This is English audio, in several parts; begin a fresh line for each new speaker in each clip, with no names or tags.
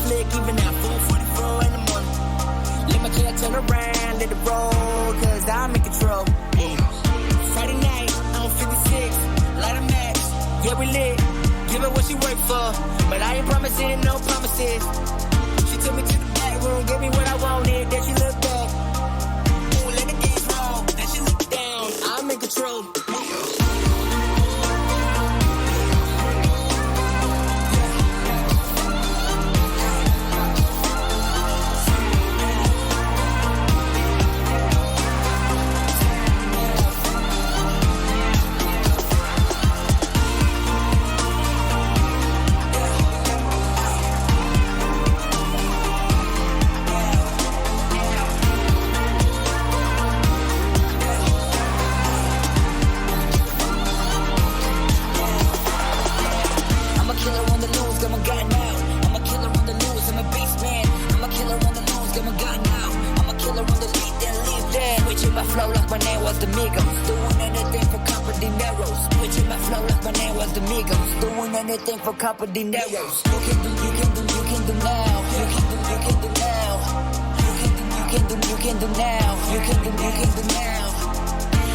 flick, even at 4:44 in the morning. Let my jet turn around, let it roll, cause I'm in control. Friday night, on 56, light a match, yeah we lit. Give her what she worked for, but I ain't promising no promises. She took me to the back room, gave me what I wanted, then she looked back. Ooh, let the games roll, then she looked down. I'm in control. Anything for couple dineros. You can do now. You can do now. You can do now.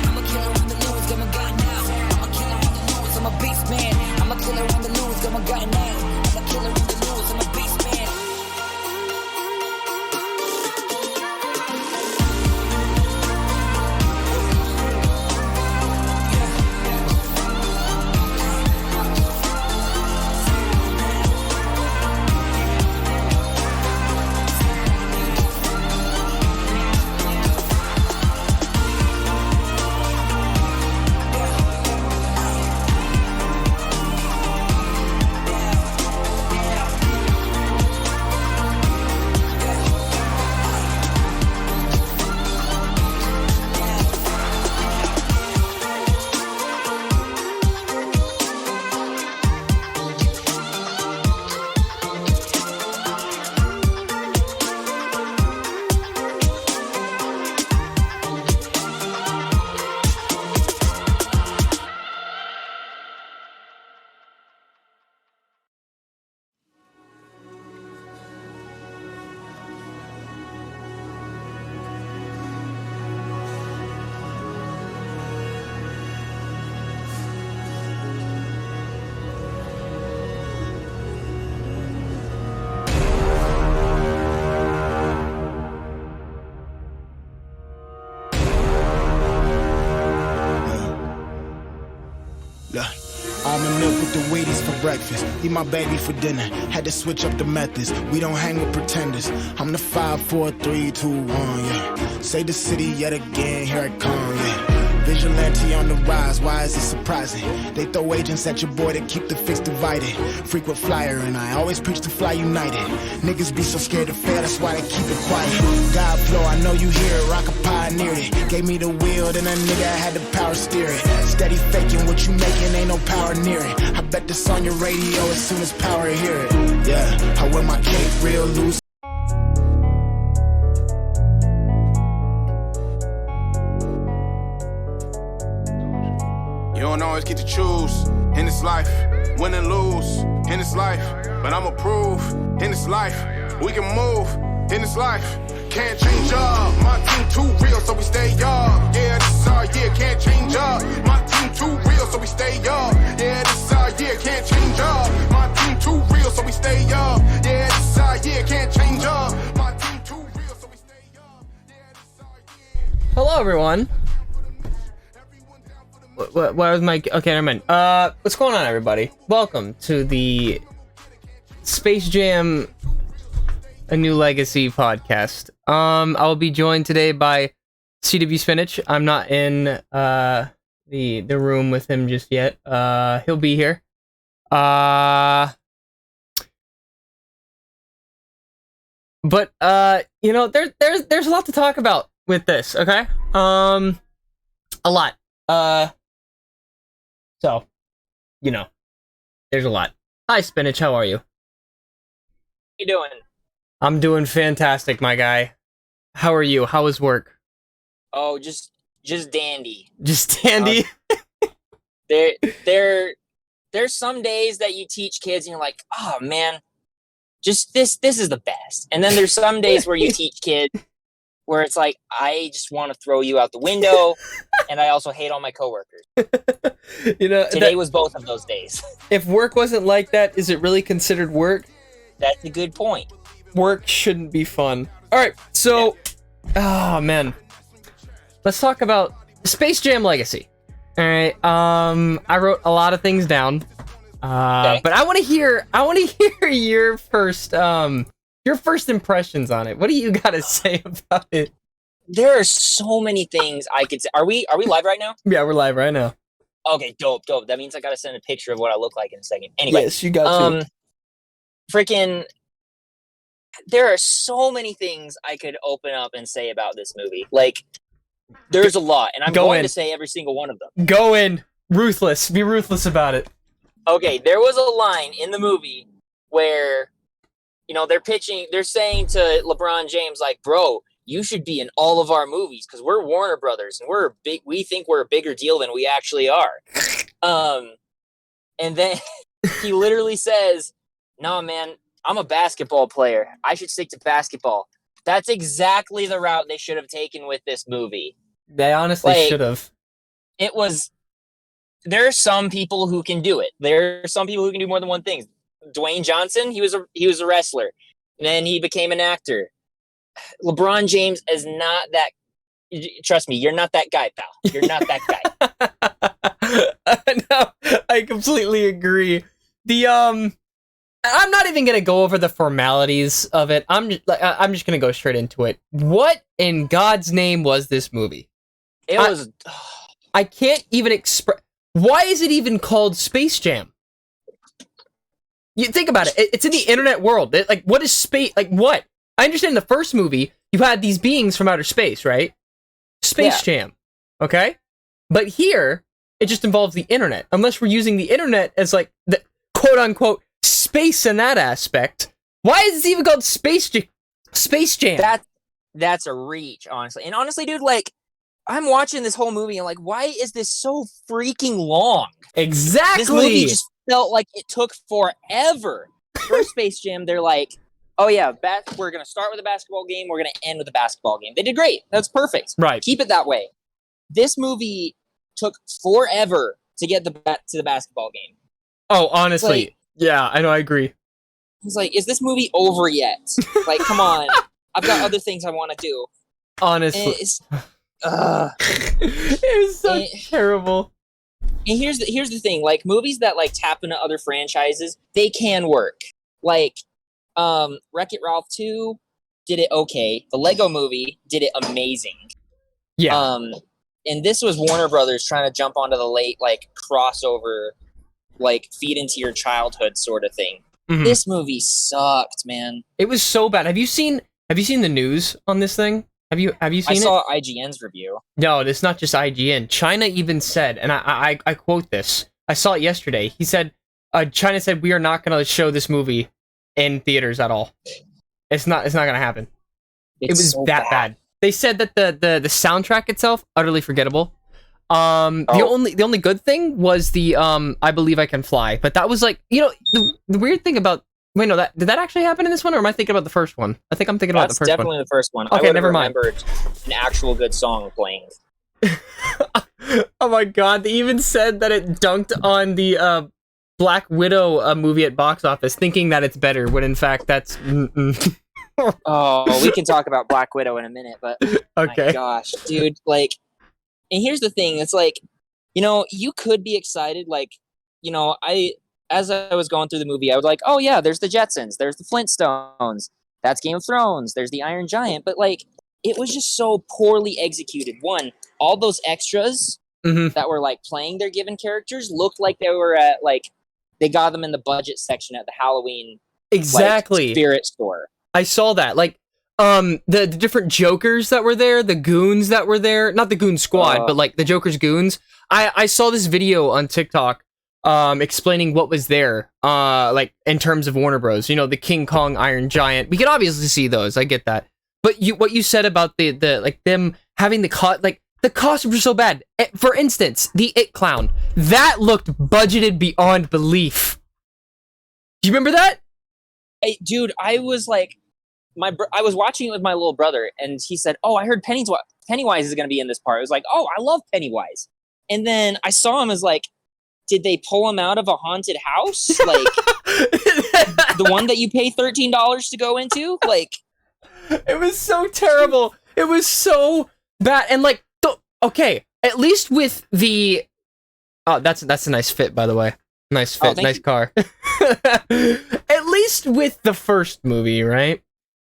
I'm a killer on the loose, got my gun now. I'm a killer on the loose, I'm a beast man. I'm a killer on the loose, got my gun now. I'm a killer on the loose, I'm a beast man.
Almond milk with the Wheaties for breakfast. Eat my baby for dinner. Had to switch up the methods. We don't hang with pretenders. I'm the 5, 4, 3, 2, 1, yeah. Say the city yet again, here I come, yeah. Vigilante on the rise, why is it surprising? They throw agents at your boy to keep the fix divided. Frequent flyer and I always preach to fly united. Niggas be so scared to fail, that's why they keep it quiet. God flow, I know you hear it, Rock pioneered it. Gave me the wheel, then a nigga had the power steer it. Steady faking, what you making, ain't no power near it. I bet this on your radio as soon as power hear it. Yeah, I wear my cape real loose.
You don't always get to choose in this life, win and lose in this life. But I'ma prove in this life, we can move in this life. Can't change up, my team too real, so we stay up. Yeah, this is our year, can't change up. My team too real, so we stay up. Yeah, this is our year, can't change up. My team too real, so we stay up. Yeah, this is our year, can't change up. My team too real, so we stay up. Yeah, this is our year.
Hello, everyone. What was my... Okay, never mind. What's going on, everybody? Welcome to the Space Jam A New Legacy podcast. I'll be joined today by CW Spinach. I'm not in the room with him just yet. He'll be here. But you know, there's a lot to talk about with this, okay? A lot. So, you know, there's a lot. Hi, Spinach. How are you?
How you doing?
I'm doing fantastic, my guy. How are you? How is work?
Oh, just dandy.
Just dandy.
There's some days that you teach kids and you're like, oh man, just this is the best. And then there's some days where you teach kids where it's like, I just want to throw you out the window, and I also hate all my coworkers.
You know,
Today was both of those days.
if work wasn't like that, is it really considered work?
That's a good point.
Work shouldn't be fun. All right, so, oh man, let's talk about Space Jam Legacy. All right, I wrote a lot of things down,
Okay.
but I want to hear your first impressions on it. What do you got to say about it?
There are so many things I could say. Are we live right now?
Yeah, we're live right now.
Okay, dope. That means I gotta send a picture of what I look like in a second. Anyway,
Yes, you got to.
freaking, there are so many things I could open up and say about this movie. Like, there's a lot, and I'm
Go
going
in.
to say every single one of them.
Go in, ruthless. Be ruthless about it.
Okay, there was a line in the movie where, they're saying to LeBron James, like, bro, you should be in all of our movies because we're Warner Brothers and we think we're a bigger deal than we actually are. And then he literally says, no, man, I'm a basketball player. I should stick to basketball. That's exactly the route they should have taken with this movie.
They honestly
Like,
should have.
There are some people who can do it. There are some people who can do more than one thing. Dwayne Johnson, he was a wrestler. And then he became an actor. LeBron James is not that. Trust me, you're not that guy, pal. You're not that guy.
No, I completely agree. I'm not even gonna go over the formalities of it. I'm just gonna go straight into it. What in God's name was this movie? I can't even express. Why is it even called Space Jam? You think about it. It's in the internet world. What is space? Like, what? I understand the first movie, you had these beings from outer space, right? Space Jam. Okay? But here, it just involves the internet. Unless we're using the internet as, like, the quote-unquote space in that aspect. Why is this even called Space Jam?
That's a reach, honestly. And honestly, dude, like, I'm watching this whole movie and like, why is this so freaking long?
Exactly.
This movie just felt like it took forever. First Space Jam, they're like, oh yeah, we're going to start with a basketball game, we're going to end with a basketball game. They did great. That's perfect.
Right.
Keep it that way. This movie took forever to get to the basketball game.
Oh, honestly.
Like,
yeah, I know, I agree.
I was like, is this movie over yet? Like, come on. I've got other things I want to do.
Honestly. It was so terrible.
And here's the thing, like, movies that like tap into other franchises, they can work. Like, Wreck-It Ralph 2 did it okay. The Lego Movie did it amazing.
Yeah.
And this was Warner Brothers trying to jump onto the late like crossover, like feed into your childhood sort of thing.
Mhm.
This movie sucked, man.
It was so bad. Have you seen the news on this thing? Have you seen it?
I saw IGN's review.
No, it's not just IGN. China even said, and I quote this. I saw it yesterday. He said, China said, we are not going to show this movie in theaters at all. It's not going to happen. It was
so
that bad. They said that the soundtrack itself, utterly forgettable. The only good thing was the I Believe I Can Fly, but that was like, the weird thing about, wait, no, did that actually happen in this one, or am I thinking about the first one? I think I'm thinking about the first one.
That's definitely the first one.
Okay,
I
never mind.
remembered an actual good song playing.
Oh my god, they even said that it dunked on the Black Widow movie at box office, thinking that it's better, when in fact that's...
Oh, we can talk about Black Widow in a minute, but
okay.
my gosh, dude, like, and here's the thing, it's like, you could be excited, like, as I was going through the movie, I was like, oh yeah, there's the Jetsons, there's the Flintstones, that's Game of Thrones, there's the Iron Giant, but like, it was just so poorly executed. One, all those extras that were like playing their given characters looked like they were at like, they got them in the budget section at the Halloween
Exactly.
spirit store.
I saw that. Like, the different Jokers that were there, the goons that were there, not the goon squad, but like the Joker's goons. I saw this video on TikTok explaining what was there, like in terms of Warner Bros. The King Kong Iron Giant. We could obviously see those. I get that. But what you said about the like them having the costumes were so bad. For instance, the It Clown. That looked budgeted beyond belief. Do you remember that?
Dude, I was like, I was watching it with my little brother, and he said, "Oh, I heard Pennywise is going to be in this part." I was like, "Oh, I love Pennywise." And then I saw him as like, did they pull him out of a haunted house, like the one that you pay $13 to go into? Like,
it was so terrible. It was so bad. And like, okay, at least with the, oh, that's a nice fit, by the way. Nice fit, nice car. At least with the first movie, right?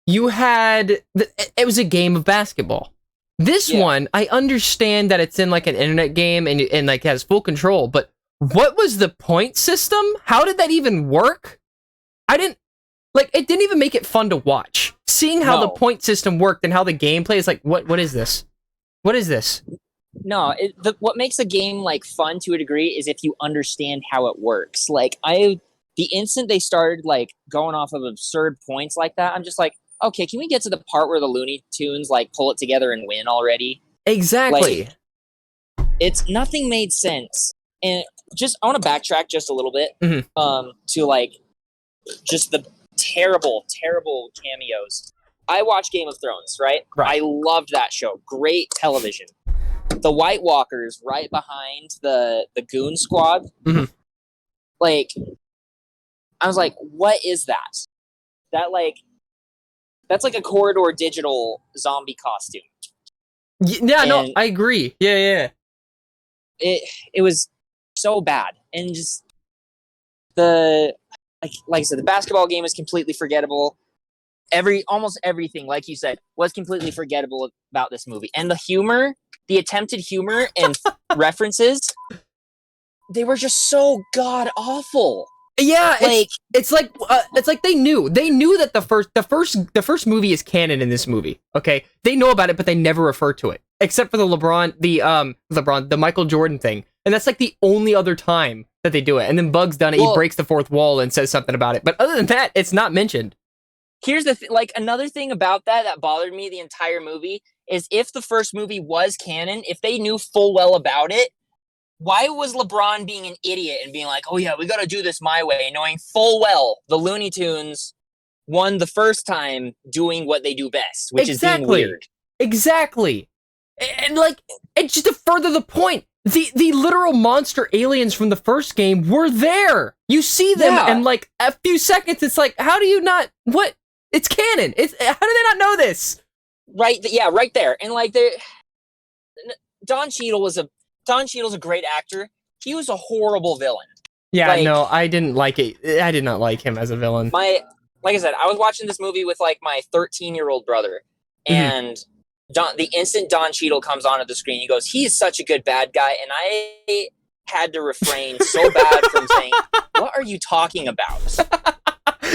You had it was a game of basketball. This one, I understand that it's in like an internet game and like has full control, but what was the point system? How did that even work? It didn't even make it fun to watch. Seeing how the point system worked and how the gameplay is like, what is this? What is this?
No, what makes a game like fun to a degree is if you understand how it works. Like the instant they started like going off of absurd points like that, I'm just like, okay, can we get to the part where the Looney Tunes like pull it together and win already?
Exactly.
Like, nothing made sense. And I want to backtrack just a little bit to like just the terrible, terrible cameos. I watch Game of Thrones, right? I loved that show. Great television. The White Walkers right behind the Goon Squad.
Mm-hmm.
Like, I was like, what is that? That's like a Corridor Digital zombie costume.
No, I agree. Yeah.
It was so bad, and just like I said, the basketball game is completely forgettable. Almost everything, like you said, was completely forgettable about this movie, and the humor, the attempted humor and references, they were just so god awful.
Yeah, it's like they knew that the first movie is canon in this movie. Okay, they know about it, but they never refer to it, except for the Michael Jordan thing, and that's like the only other time that they do it. And then Bug's done it; he breaks the fourth wall and says something about it. But other than that, it's not mentioned.
Here's the another thing about that bothered me the entire movie is if the first movie was canon, if they knew full well about it, why was LeBron being an idiot and being like, oh yeah, we got to do this my way, knowing full well the Looney Tunes won the first time doing what they do best, which is being weird.
Exactly. And like, and just to further the point, the literal monster aliens from the first game were there. You see them and like a few seconds, it's like, how do you not, what? It's canon. How do they not know this?
Right. Yeah, right there. And like, Don Cheadle's a great actor. He was a horrible villain.
Yeah, like, no, I didn't like it. I did not like him as a villain.
Like I said, I was watching this movie with like my 13-year-old brother, and the instant Don Cheadle comes onto the screen, he goes, "He is such a good bad guy," and I had to refrain so bad from saying, "What are you talking about?"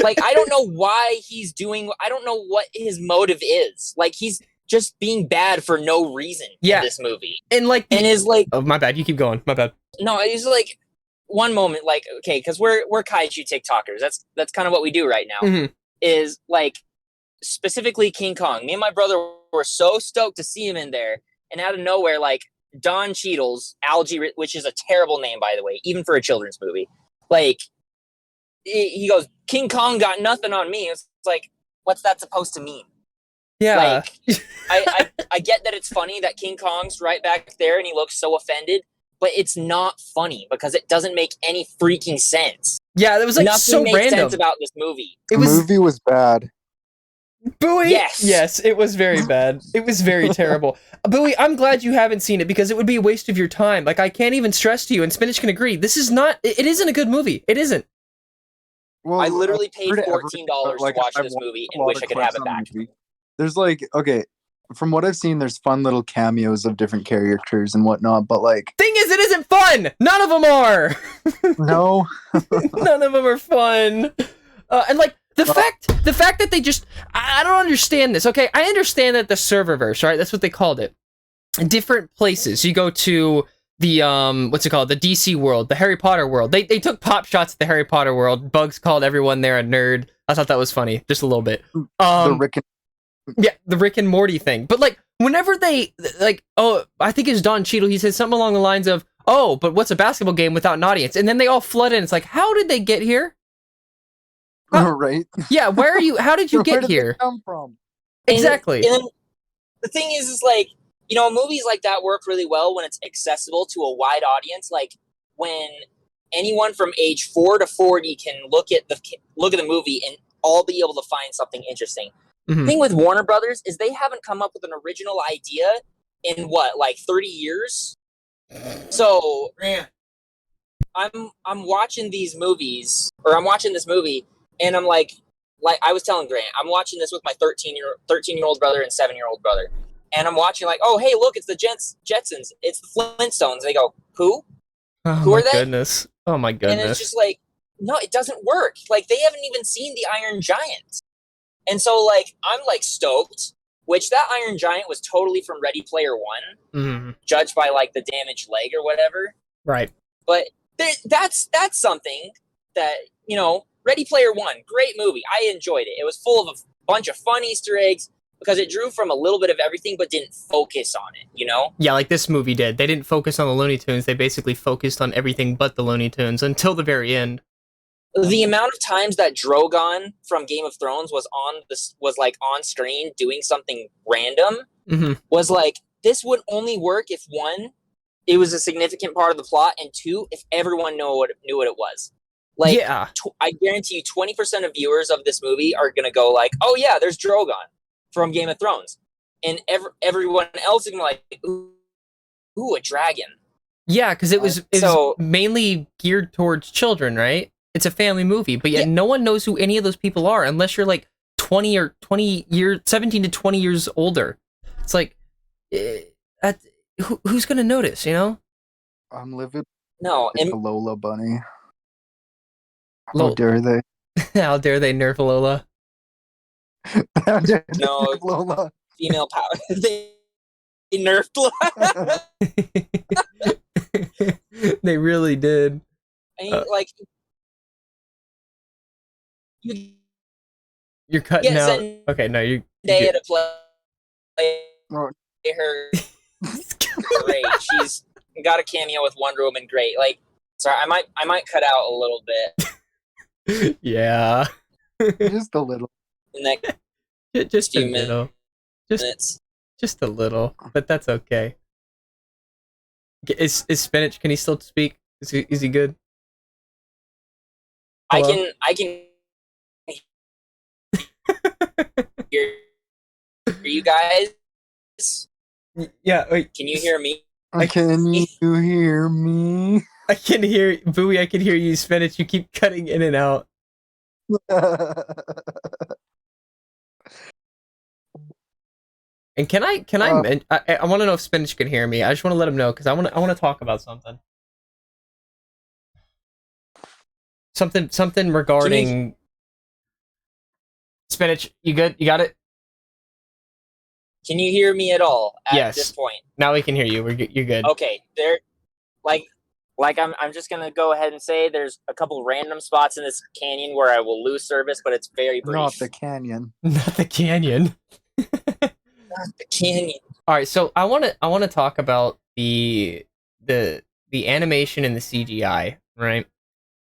Like, I don't know why he's doing. I don't know what his motive is. Like, he's just being bad for no reason in this movie.
And like,
is like,
oh, my bad. You keep going. My bad.
No, it's like one moment, like, okay, because we're kaiju TikTokers. That's kind of what we do right now.
Mm-hmm.
Is like specifically King Kong. Me and my brother were so stoked to see him in there, and out of nowhere, like Don Cheadle's Algie, which is a terrible name by the way, even for a children's movie. Like, he goes, "King Kong got nothing on me." It's like, what's that supposed to mean?
Yeah.
Like, I get that it's funny that King Kong's right back there and he looks so offended, but it's not funny because it doesn't make any freaking sense.
Yeah, that was like
nothing
so
made
random.
sense about this movie.
The movie was bad.
Bowie?
Yes,
it was very bad. It was very terrible. Bowie, I'm glad you haven't seen it because it would be a waste of your time. Like, I can't even stress to you, and Spinach can agree, it isn't a good movie. It isn't.
Well,
I literally paid $14
like,
to watch this movie and wish I could have it back.
There's like, okay, from what I've seen, there's fun little cameos of different characters and whatnot, but like...
Thing is, it isn't fun! None of them are!
No.
None of them are fun. And like, the fact that they just... I don't understand this, okay? I understand that the serververse, right? That's what they called it. Different places. You go to the, what's it called? The DC world, the Harry Potter world. They took pop shots at the Harry Potter world. Bugs called everyone there a nerd. I thought that was funny, just a little bit. The Rick and Morty thing. But like, whenever they, like, oh, I think it's Don Cheadle, he said something along the lines of, oh, but what's a basketball game without an audience? And then they all flood in. It's like, how did they get here?
right?
Yeah, where are you? How did you
Where
get
did they
here?
come from?
Exactly.
And then the thing is like, movies like that work really well when it's accessible to a wide audience. Like when anyone from age 4 to 40 can look at the movie and all be able to find something interesting.
Mhm.
The thing with Warner Brothers is they haven't come up with an original idea in like 30 years. So I'm watching these movies, or I'm watching this movie, and I'm like I was telling Grant, I'm watching this with my 13-year-old brother and 7-year-old brother, and I'm watching like, oh hey, look, it's the Jetsons, it's the Flintstones. They go, who?
Oh
Who
my
are they?
goodness. Oh my
And it's
goodness.
just like, no, it doesn't work. Like they haven't even seen the Iron Giant, and so like I'm like stoked. Which that Iron Giant was totally from Ready Player One,
Mhm.
judged by like the damaged leg or whatever.
Right.
But that's something that, Ready Player One, great movie. I enjoyed it. It was full of a bunch of fun Easter eggs because it drew from a little bit of everything but didn't focus on it,
Yeah, like this movie did. They didn't focus on the Looney Tunes. They basically focused on everything but the Looney Tunes until the very end.
The amount of times that Drogon from Game of Thrones was like on screen doing something random
Mhm.
was like, this would only work if one, it was a significant part of the plot, and two, if everyone knew what it was. Like,
Yeah.
I guarantee you 20% of viewers of this movie are going to go like, oh yeah, there's Drogon from Game of Thrones. And everyone else is going to be like, ooh, a dragon.
Yeah, because it was
So-
mainly geared towards children, right? It's a family movie, but yet
Yeah.
no one knows who any of those people are unless you're like 17 to 20 years older. It's like, who's gonna notice,
I'm living
No,
with
and
the Lola bunny. How
Lo-
dare they?
How dare they nerf Lola?
How dare they
No.
nerf Lola?
female power. They nerfed
They really did.
I mean, like, you
You're cutting
get
out. Okay, no, you.
Zendaya to play
Oh.
her great. She's got a cameo with Wonder Woman. Great. Like, sorry, I might cut out a little bit
Yeah.
Just a little.
in that
Just a
few
little.
minutes.
Just a little, but that's okay. Is Spinach? Can he still speak? Is he good? Hello?
I can hear you guys.
Yeah. Wait.
Can you hear me?
Can you hear me?
I can hear Bowie. I can hear you, Spinach. You keep cutting in and out. And can I I want to know if Spinach can hear me. I just want to let him know because I want to talk about something. Something regarding Spinach. You good? You got it?
Can you hear me at all at
Yes.
this point?
Now we can hear you. You're good.
Okay, there, like I'm just gonna go ahead and say there's a couple random spots in this canyon where I will lose service, but it's very brief.
Not the canyon.
Not the canyon.
Not the canyon.
All right, so I want to talk about the animation and the CGI, right?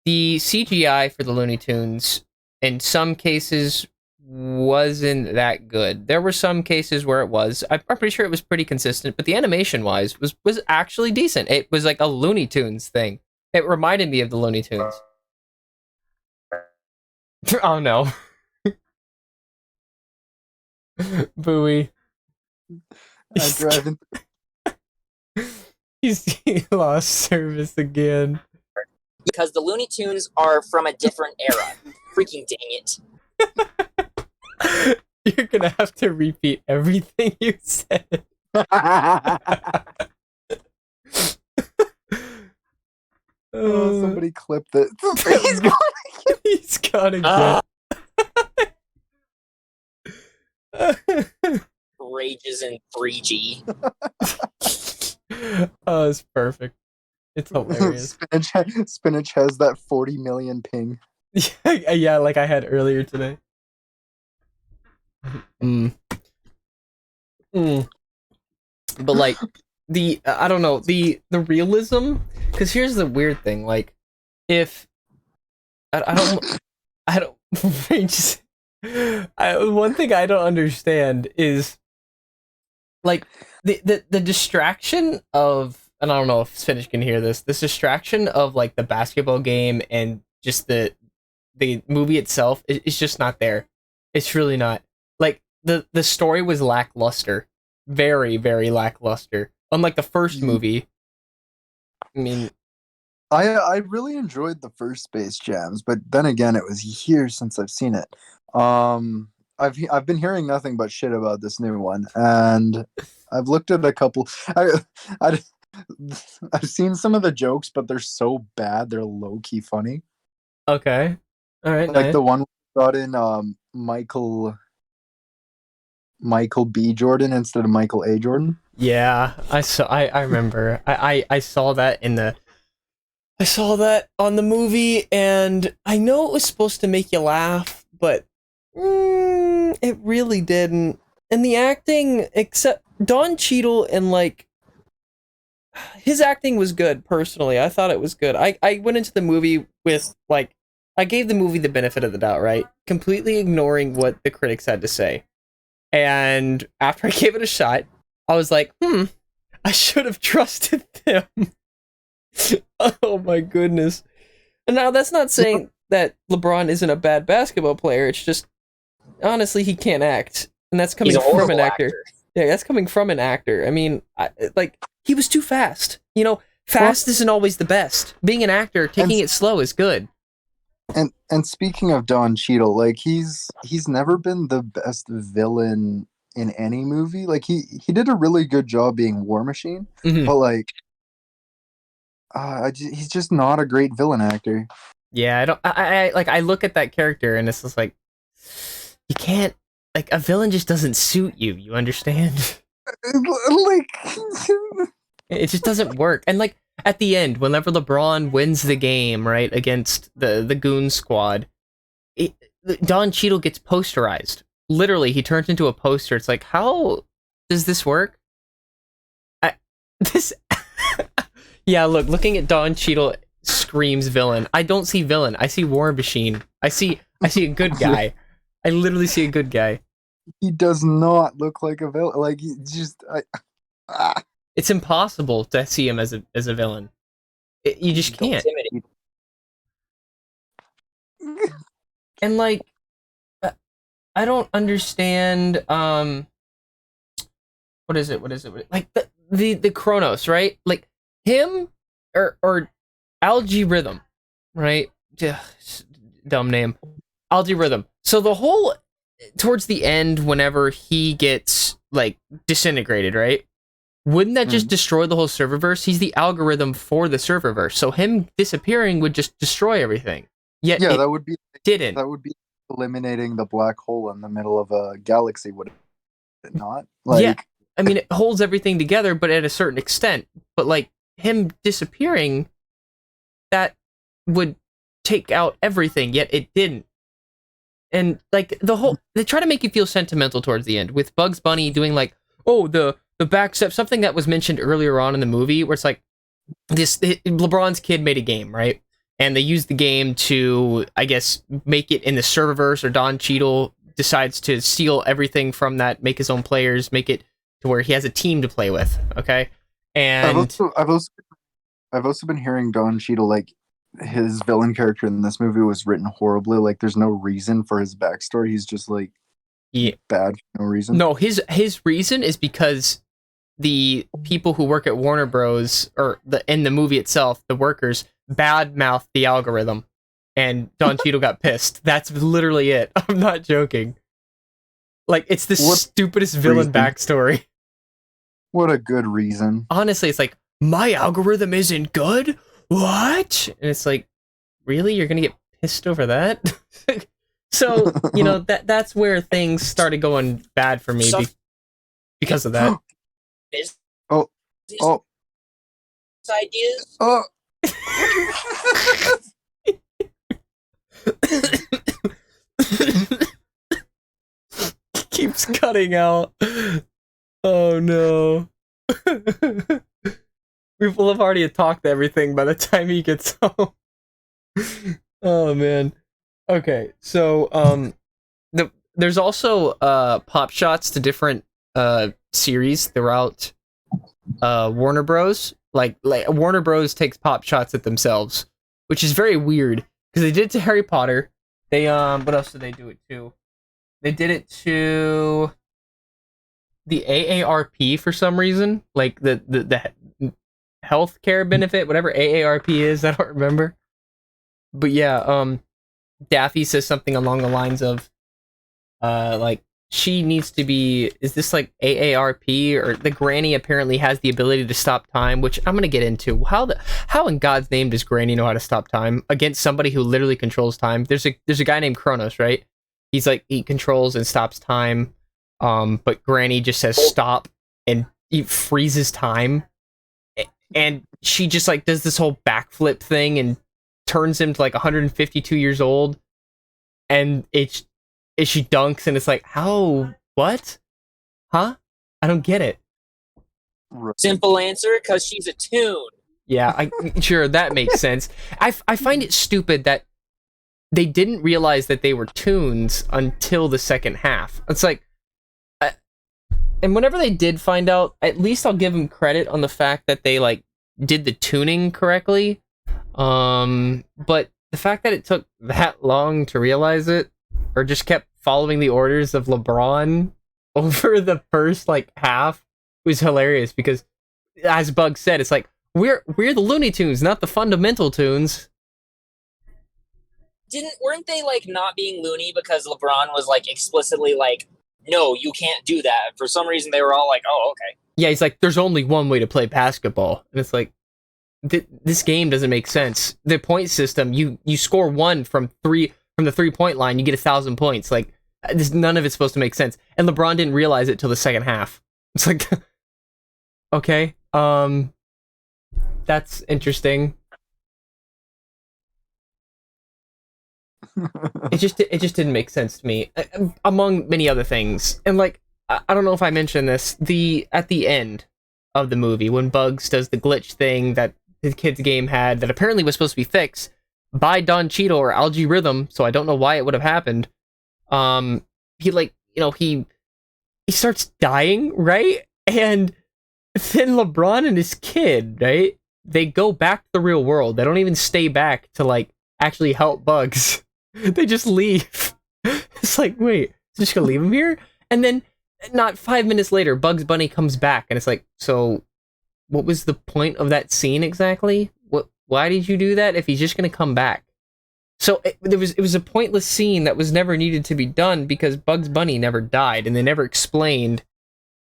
The CGI for the Looney Tunes in some cases wasn't that good. There were some cases where it was. I'm pretty sure it was pretty consistent, but the animation wise was actually decent. It was like a Looney Tunes thing. It reminded me of the Looney Tunes. Oh no. Bowie.
I'm driving.
He lost service again.
Because the Looney Tunes are from a different era. Freaking dang it.
You're gonna have to repeat everything you said.
Oh, somebody clipped it. He's gone.
He's gonna
Ah.
get.
Rages in 3G.
Oh, it's perfect. It's hilarious.
Spinach has that 40 million ping.
Yeah, like I had earlier today. But like I don't know, the realism, because here's the weird thing, like if I don't One thing I don't understand is like the distraction of, and I don't know if Finnish can hear this distraction of like the basketball game and just the movie itself is just not there. It's really not. Like the story was lackluster, very very lackluster. Unlike the first movie. I mean,
I really enjoyed the first Space Jams, but then again, it was years since I've seen it. I've been hearing nothing but shit about this new one, and I've looked at a couple. I I've seen some of the jokes, but they're so bad they're low key funny.
okay, all right,
Like
nice.
the one we brought in Michael B. Jordan instead of Michael A. Jordan.
Yeah, I saw. I remember. I saw that in the. I saw that on the movie, and I know it was supposed to make you laugh, but it really didn't. And the acting, except Don Cheadle, and like his acting was good. Personally, I thought it was good. I went into the movie with like I gave the movie the benefit of the doubt, right? Completely ignoring what the critics had to say. And after I gave it a shot, I was like, I should have trusted them. Oh my goodness. And now that's not saying that LeBron isn't a bad basketball player. It's just, honestly, he can't act. And that's coming
He's a
from
horrible
an actor.
actor.
Yeah, that's coming from an actor. I mean, he was too fast. You know, fast isn't always the best. Being an actor, taking it slow is good.
And speaking of Don Cheadle, like he's never been the best villain in any movie. Like he did a really good job being War Machine,
Mhm.
but like he's just not a great villain actor.
Yeah, I look at that character and it's just like, you can't, like, a villain just doesn't suit you. You understand?
Like
It just doesn't work. And like at the end, whenever LeBron wins the game, right, against the Goon Squad, Don Cheadle gets posterized. Literally, he turns into a poster. It's like, how does this work? Yeah, looking at Don Cheadle screams villain. I don't see villain. I see War Machine. I see a good guy. I literally see a good guy.
he does not look like a villain. Like he just
It's impossible to see him as a villain. You just can't.
Intimidating.
And like, I don't understand. What is it? Like the Kronos, right? Like him or Algae Rhythm, right? Ugh, dumb name, Algae Rhythm. So the whole towards the end, whenever he gets like disintegrated, right? Wouldn't that just destroy the whole serververse? He's the algorithm for the serververse, so him disappearing would just destroy everything. Yet
yeah,
it
that would be
didn't.
eliminating the black hole in the middle of a galaxy, would it not? Like
Yeah. I mean, it holds everything together, but at a certain extent. But like him disappearing, that would take out everything. Yet it didn't. And like they try to make you feel sentimental towards the end with Bugs Bunny doing like, oh, the back step, something that was mentioned earlier on in the movie, where it's like LeBron's kid made a game, right? And they used the game to, I guess, make it in the serververse, or Don Cheadle decides to steal everything from that, make his own players, make it to where he has a team to play with. Okay, and
I've also been hearing Don Cheadle, like his villain character in this movie was written horribly. Like there's no reason for his backstory. He's just like bad for no reason.
No, his reason is because the people who work at Warner Bros. Or in the movie itself, the workers badmouth the algorithm, and Don Cheadle got pissed. That's literally it. I'm not joking. Like, it's the stupidest villain backstory.
What a good reason.
Honestly, it's like, my algorithm isn't good? What? And it's like, really? You're gonna get pissed over that? So, you know, that's where things started going bad for me because of that.
Oh.
Ideas.
Oh.
Keeps cutting out. Oh no. We will have already talked everything by the time he gets home. Oh man. Okay, so there's also pop shots to different series throughout Warner Bros. Like Warner Bros takes pop shots at themselves, which is very weird because they did it to Harry Potter. They what else did they do it to? They did it to the AARP for some reason, like the healthcare benefit, whatever AARP is, I don't remember. But yeah, Daffy says something along the lines of like she needs to be, is this like AARP, or the granny apparently has the ability to stop time, which I'm gonna get into. How in God's name does Granny know how to stop time against somebody who literally controls time? There's a guy named Kronos, right? He's like, he controls and stops time, but Granny just says stop and he freezes time, and she just like does this whole backflip thing and turns him to like 152 years old, and she dunks, and it's like, how, what, huh? I don't get it.
Simple answer, because she's a toon.
Yeah, sure, that makes sense. I find it stupid that they didn't realize that they were toons until the second half. It's like, and whenever they did find out, at least I'll give them credit on the fact that they like did the tuning correctly. But the fact that it took that long to realize it, or just kept following the orders of LeBron over the first like half, was hilarious, because as Bug said, it's like, we're the Looney Tunes, not the fundamental tunes.
Weren't they like not being loony because LeBron was like explicitly like, no, you can't do that? For some reason they were all like, oh, okay.
Yeah, he's like, there's only one way to play basketball, and it's like, this game doesn't make sense. The point system, you score one from the 3-point line, you get 1,000 points. Like, none of it's supposed to make sense. And LeBron didn't realize it till the second half. It's like, okay, that's interesting. It just didn't make sense to me, among many other things. And like, I don't know if I mentioned this, at the end of the movie, when Bugs does the glitch thing that the kid's game had that apparently was supposed to be fixed by Don Cheadle or Algae Rhythm, so I don't know why it would have happened. He like, he starts dying, right? And then LeBron and his kid, right? They go back to the real world. They don't even stay back to like actually help Bugs. They just leave. It's like, wait, just gonna leave him here? And then not 5 minutes later, Bugs Bunny comes back, and it's like, so what was the point of that scene exactly? Why did you do that if he's just gonna come back? So it was a pointless scene that was never needed to be done, because Bugs Bunny never died, and they never explained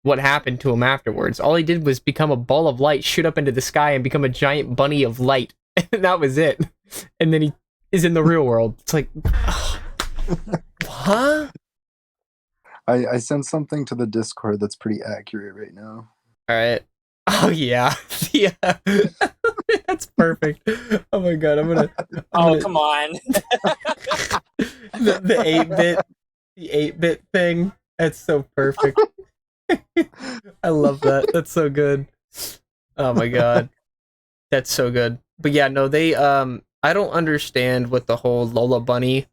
what happened to him afterwards. All he did was become a ball of light, shoot up into the sky, and become a giant bunny of light. And that was it. And then he is in the real world. It's like, huh?
I sent something to the Discord that's pretty accurate right now.
All right. Oh yeah, yeah. That's perfect. Oh my god, I'm gonna
Come on.
the 8-bit thing. That's so perfect. I love that. That's so good. Oh my god, that's so good. But yeah, no, they I don't understand what the whole Lola Bunny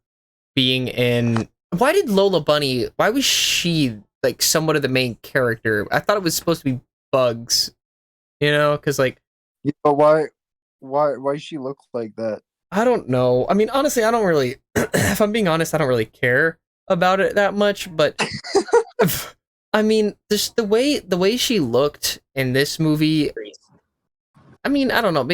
being in. Why was she like somewhat of the main character? I thought it was supposed to be Bugs, because like,
Yeah, but why she look like that?
I don't know. I mean, honestly, I don't really, if I'm being honest, I don't really care about it that much, but I mean, just the way she looked in this movie, I mean, I don't know.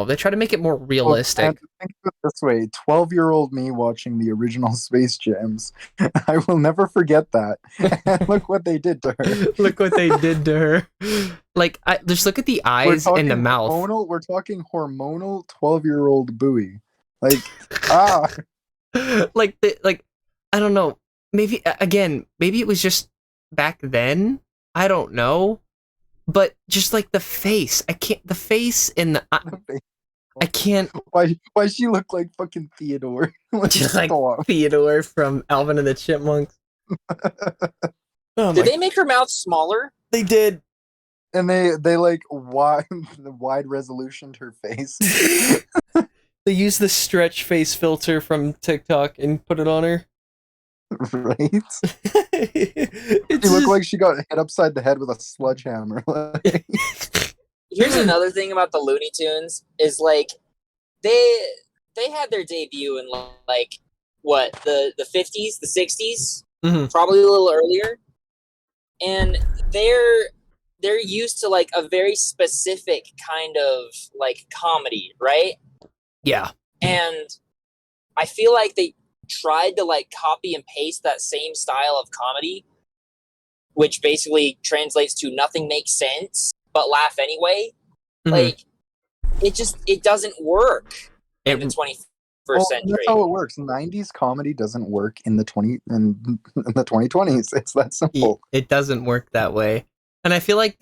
They try to make it more realistic.
Well, think of it this way: 12-year-old me watching the original Space Jams. I will never forget that. And look what they did to her.
Look what they did to her. Like, just look at the eyes and the mouth.
We're talking hormonal 12-year-old Bowie. Like,
like I don't know. Maybe it was just back then. I don't know. But just like the face, the face and the I can't.
Why she look like fucking Theodore?
Just like Theodore from Alvin and the Chipmunks.
Did they make her mouth smaller?
They did.
And they like wide resolutioned her face.
They use the stretch face filter from TikTok and put it on her.
Right?
It's
She looked
just-
like she got hit upside the head with a sledgehammer.
Here's another thing about the Looney Tunes is like they had their debut in like what the 50s, the 60s,
Mhm.
probably a little earlier, and they're used to like a very specific kind of like comedy, right?
Yeah.
And I feel like they tried to like copy and paste that same style of comedy, which basically translates to nothing makes sense but laugh anyway.
Mhm.
Like it doesn't work in the
It-
21st
Well,
century.
that's how it works. 90s comedy doesn't work in the 2020s. It's that simple.
It doesn't work that way. And I feel like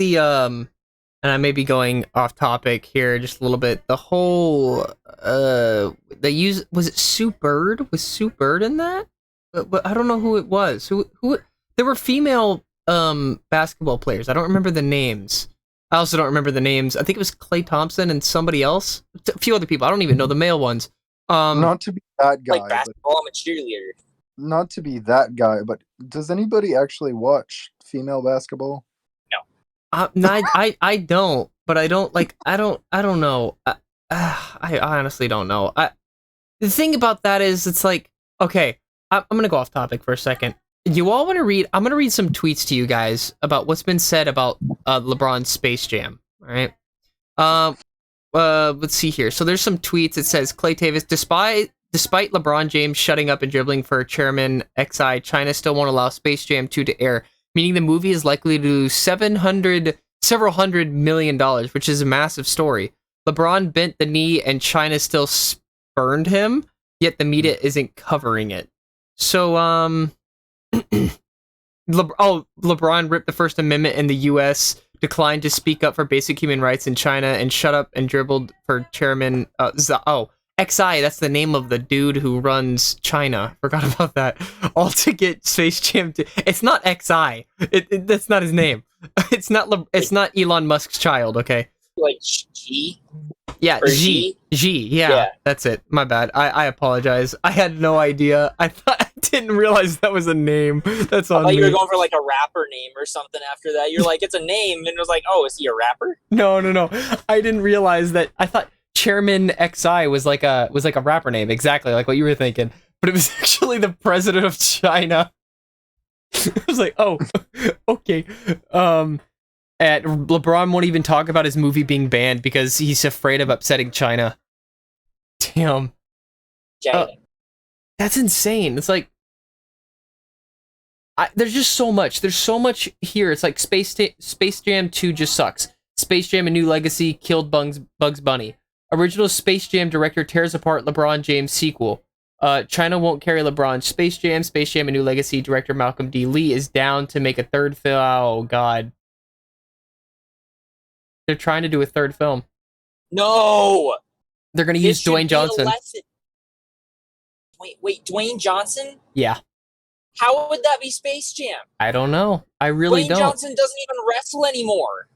and I may be going off topic here just a little bit. The whole they use, was it Sue Bird? Was Sue Bird in that? But I don't know who it was. Who there were female basketball players. I don't remember the names. I also don't remember the names. I think it was Klay Thompson and somebody else. A few other people. I don't even know the male ones.
Not to be that guy,
Like basketball, I'm a cheerleader.
not to be that guy, but does anybody actually watch female basketball?
No, I don't, but I don't know. I honestly don't know. The thing about that is, it's like, okay, I'm gonna go off topic for a second. You all want to read? I'm gonna read some tweets to you guys about what's been said about LeBron's Space Jam. All right. Let's see here. So there's some tweets. It says Clay Davis, despite LeBron James shutting up and dribbling for Chairman XI, China still won't allow Space Jam 2 to air, meaning the movie is likely to lose several $100 million, which is a massive story. LeBron bent the knee and China still spurned him, yet the media isn't covering it. So, LeBron ripped the First Amendment in the U.S., declined to speak up for basic human rights in China, and shut up and dribbled for Chairman XI, that's the name of the dude who runs China. Forgot about that. All to get Space Jam 2. It's not XI. That's not his name. It's not Elon Musk's child, okay?
Like G.
Yeah,
Or
G. Yeah,
Yeah.
that's it. My bad. I apologize. I had no idea. I didn't realize that was a name. That's
I
on
thought you were
me.
going for like a rapper name or something after that. You're like, it's a name, and it was like, oh, is he a rapper?
No. I didn't realize that. I thought Chairman XI was like a rapper name, exactly like what you were thinking. But it was actually the president of China. I was like, oh, okay. And LeBron won't even talk about his movie being banned because he's afraid of upsetting China. Damn.
China.
That's insane. It's like, there's just so much. There's so much here. It's like Space Jam 2 just sucks. Space Jam: A New Legacy killed Bugs Bunny. Original Space Jam director tears apart LeBron James sequel. China won't carry LeBron. Space Jam: A New Legacy director Malcolm D. Lee is down to make a third film. Oh, God. They're trying to do a third film.
No.
They're going to
This
use
should
Dwayne
be a
Johnson.
lesson. Wait, Dwayne Johnson?
Yeah.
How would that be Space Jam?
I don't know. I really
Dwayne
don't.
Johnson doesn't even wrestle anymore.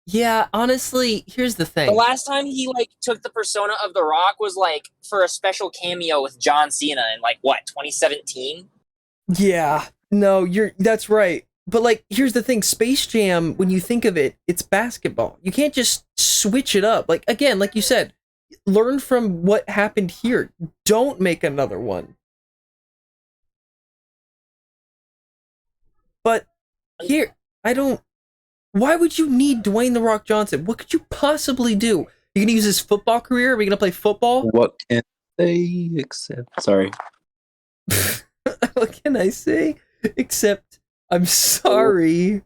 Yeah, honestly, here's the thing.
The last time he like took the persona of The Rock was like for a special cameo with John Cena in like what, 2017?
Yeah, no, that's right. But like, here's the thing: Space Jam, when you think of it, it's basketball. You can't just switch it up. Like, again, like you said, learn from what happened here. Don't make another one. But here, why would you need Dwayne "The Rock" Johnson? What could you possibly do? You gonna use his football career? Are we gonna play football?
What can they accept? Sorry.
What can I say? Except, I'm sorry.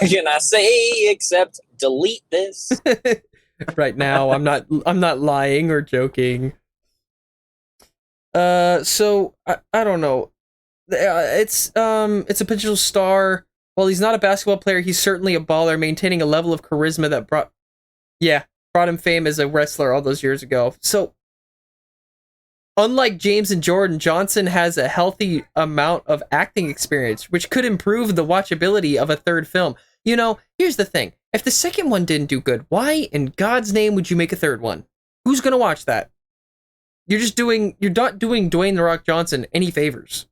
What can I say except delete this?
Right now, I'm not lying or joking. So I don't know. It's a potential star. While he's not a basketball player, he's certainly a baller, maintaining a level of charisma that brought him fame as a wrestler all those years ago. So, unlike James and Jordan, Johnson has a healthy amount of acting experience, which could improve the watchability of a third film. You know, here's the thing. If the second one didn't do good, why in God's name would you make a third one? Who's gonna watch that? You're not doing Dwayne the Rock Johnson any favors.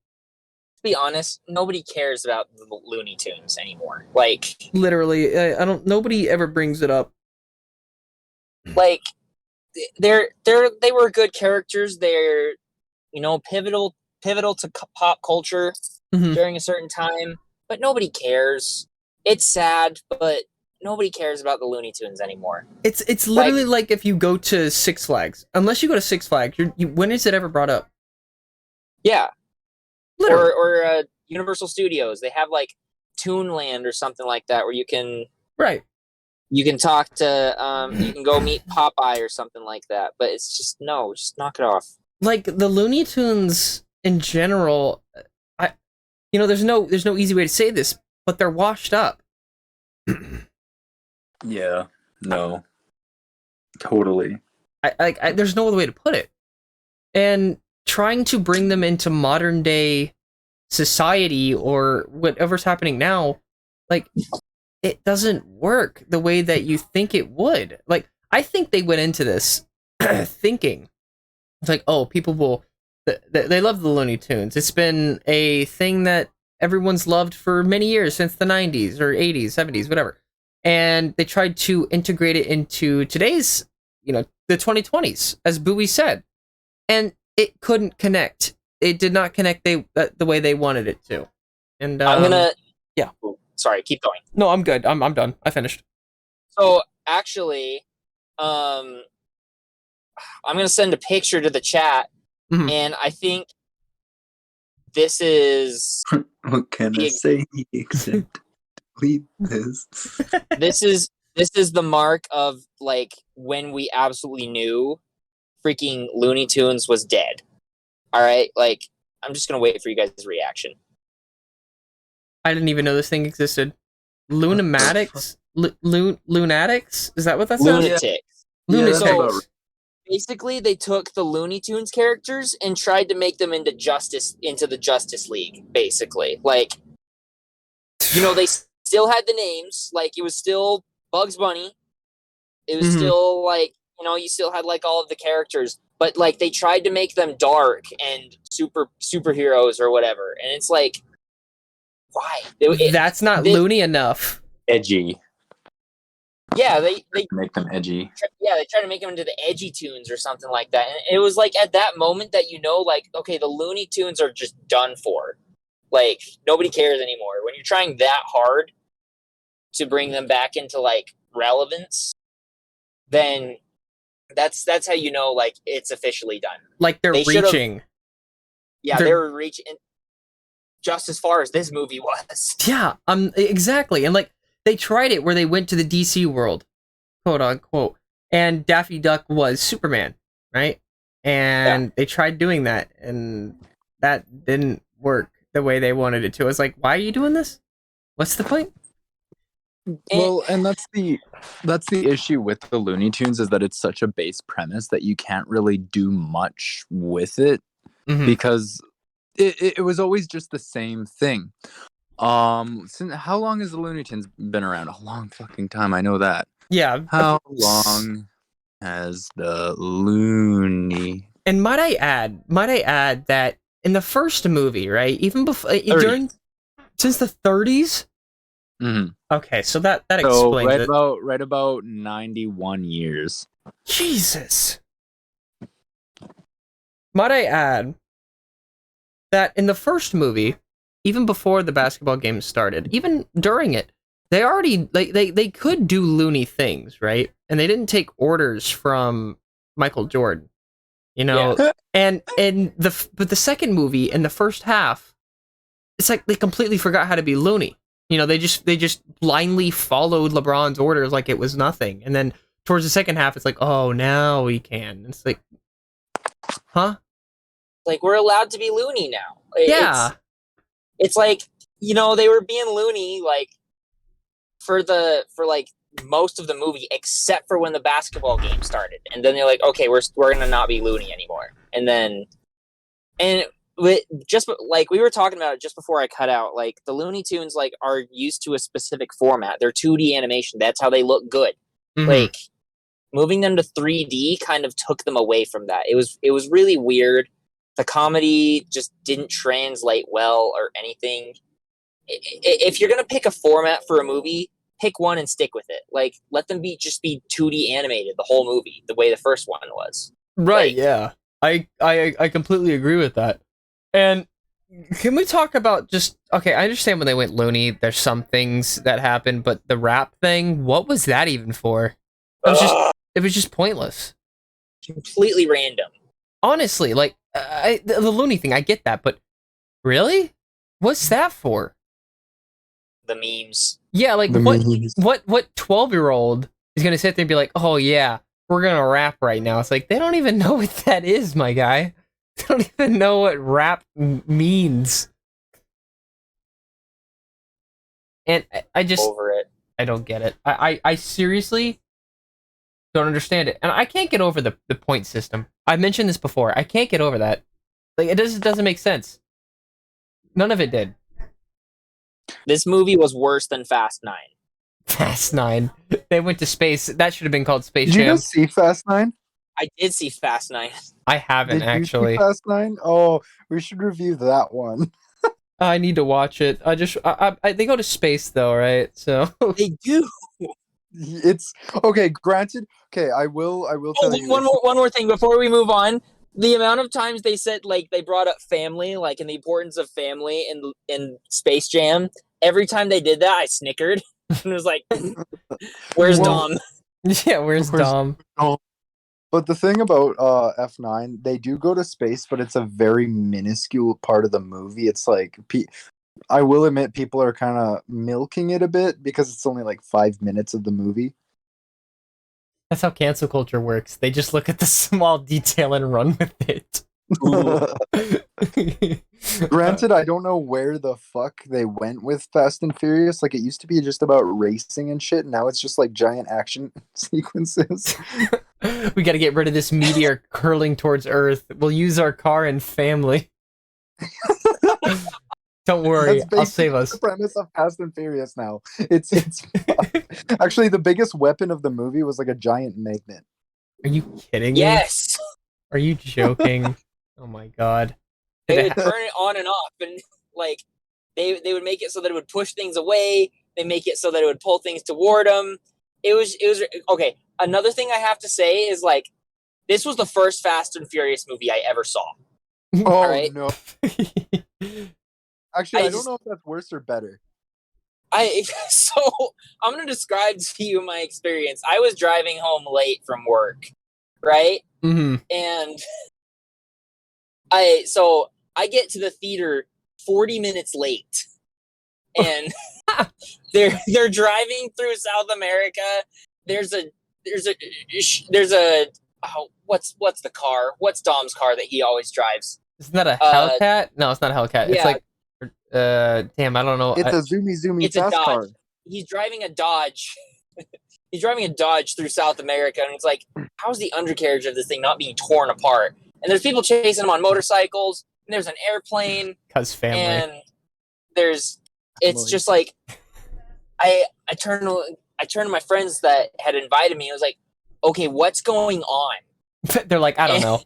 To be honest, nobody cares about the Looney Tunes anymore. Like,
Literally, nobody ever brings it up.
like they were good characters. They're, pivotal to pop culture
Mhm.
during a certain time, but nobody cares. It's sad, but nobody cares about the Looney Tunes anymore.
It's literally like if you go to Six Flags. Unless you go to Six Flags, when is it ever brought up?
Yeah.
Literally.
Or Universal Studios, they have like Toonland or something like that where you can talk to you can go meet Popeye or something like that. But it's just knock it off.
Like the Looney Tunes in general, there's no easy way to say this, but they're washed up.
Yeah. No. Totally.
There's no other way to put it. And trying to bring them into modern day society or whatever's happening now, like, it doesn't work the way that you think it would. Like, I think they went into this thinking it's like, oh, people will they love the Looney Tunes. It's been a thing that everyone's loved for many years, since the 90s or 80s, 70s, whatever. And they tried to integrate it into today's, the 2020s, as Bowie said. And it couldn't connect. It did not connect the way they wanted it to. And
I'm gonna.
Yeah.
Sorry, keep going.
No, I'm good. I'm done. I finished.
So actually, I'm gonna send a picture to the chat, and I think this is.
What can I say except delete this?
This is the mark of like when we absolutely knew freaking Looney Tunes was dead. All right, like I'm just gonna wait for you guys' reaction.
I didn't even know this thing existed. Lunatics? Lunatics? Is that what that sounds?
Lunatics.
Lunatics.
So basically, they took the Looney Tunes characters and tried to make them into the Justice League. Basically, like, they still had the names. Like, it was still Bugs Bunny. It was still like, you still had like all of the characters, but like they tried to make them dark and superheroes or whatever, and it's like, why?
That's not loony enough.
Edgy.
Yeah, they
make them edgy.
Yeah, they try to make them into the Edgy Tunes or something like that, and it was like at that moment that like, okay, the Looney Tunes are just done for. Like, nobody cares anymore. When you're trying that hard to bring them back into like relevance, then that's how like it's officially done.
Like they're reaching.
Yeah, they were reaching just as far as this movie was.
Yeah, exactly. And like they tried it where they went to the DC world, quote unquote, and Daffy Duck was Superman, right? And they tried doing that, and that didn't work the way they wanted it to. I was like, why are you doing this? What's the point?
Well, and that's the issue with the Looney Tunes, is that it's such a base premise that you can't really do much with it, because it was always just the same thing. Since how long has the Looney Tunes been around? A long fucking time, I know that.
Yeah.
How long has the Looney?
And might I add that in the first movie, right? Even before since the 30s. Okay, so that explains it.
Right about 91 years.
Jesus. Might I add that in the first movie, even before the basketball game started, even during it, they already they could do loony things, right? And they didn't take orders from Michael Jordan,
Yeah.
And but the second movie in the first half, it's like they completely forgot how to be loony. They just blindly followed LeBron's orders like it was nothing. And then towards the second half, it's like, oh, now we can. It's like, huh?
Like, we're allowed to be loony now.
Yeah.
It's like, they were being loony like for like most of the movie, except for when the basketball game started. And then they're like, okay, we're gonna not be loony anymore. And just like we were talking about it just before I cut out, like the Looney Tunes like are used to a specific format. They're 2D animation. That's how they look good. Like moving them to 3D kind of took them away from that. It was really weird. The comedy just didn't translate well or anything. If you're gonna pick a format for a movie, pick one and stick with it. Like, let them just be 2D animated the whole movie, the way the first one was.
Right,
Like-
yeah. I completely agree with that. And can we talk about just okay, I understand when they went loony, there's some things that happened, but the rap thing, what was that even for? It was just pointless.
Completely random.
Honestly, like the loony thing, I get that, but really? What's that for?
The memes.
Yeah, like
The
what
memes.
what 12-year-old is gonna sit there and be like, oh yeah, we're gonna rap right now? It's like they don't even know what that is, my guy. They don't even know what rap means. And I just
Over it.
I don't get it. I seriously don't understand it. And I can't get over the point system. I mentioned this before. I can't get over that. Like it doesn't make sense. None of it did.
This movie was worse than Fast 9.
Fast 9. They went to space. That should have been called Space
Did you
Jam.
guys see Fast 9?
I did see Fast 9.
I haven't
Did you
actually.
see Fast 9? Oh, we should review that one.
I need to watch it. They go to space though, right? So
They do.
It's okay. Granted, okay. I will tell you.
One more thing before we move on. The amount of times they said, like, they brought up family, like, and the importance of family in Space Jam. Every time they did that, I snickered. And it was like, where's
Well-
Dom?
yeah, where's
Where's-
Dom?
But the thing about F9, they do go to space, but it's a very minuscule part of the movie. It's like I will admit people are kind of milking it a bit because it's only like 5 minutes of the movie.
That's how cancel culture works. They just look at the small detail and run with it.
Granted, I don't know where the fuck they went with Fast and Furious. Like, it used to be just about racing and shit. Now it's just like giant action sequences.
We got to get rid of this meteor curling towards Earth. We'll use our car and family. Don't worry,
That's
I'll save
basically
us.
the premise of Fast and Furious now. It's actually the biggest weapon of the movie was like a giant magnet.
Are you kidding me?
Yes.
Are you joking? Oh my god.
They
Did
would
it ha-
turn it on and off, and like they would make it so that it would push things away. They make it so that it would pull things toward them. It was okay. Another thing I have to say is, like, this was the first Fast and Furious movie I ever saw.
Oh
right.
no! Actually,
I
I don't
just-
know if that's worse or better.
So I'm gonna describe to you my experience. I was driving home late from work, right?
Mhm.
And I get to the theater 40 minutes late, and they're driving through South America. There's a oh, what's the car? What's Dom's car that he always drives?
Isn't that a Hellcat? No, it's not a Hellcat. It's
yeah.
like damn, I don't know.
It's a zoomy
It's a
fast
Dodge.
car.
He's driving a Dodge. He's driving a Dodge through South America, and it's like, how's the undercarriage of this thing not being torn apart? And there's people chasing him on motorcycles, and there's an airplane,
Cuz family.
and it's
Family.
just like, I turned to my friends that had invited me. I was like, okay, what's going on?
They're like, I don't know.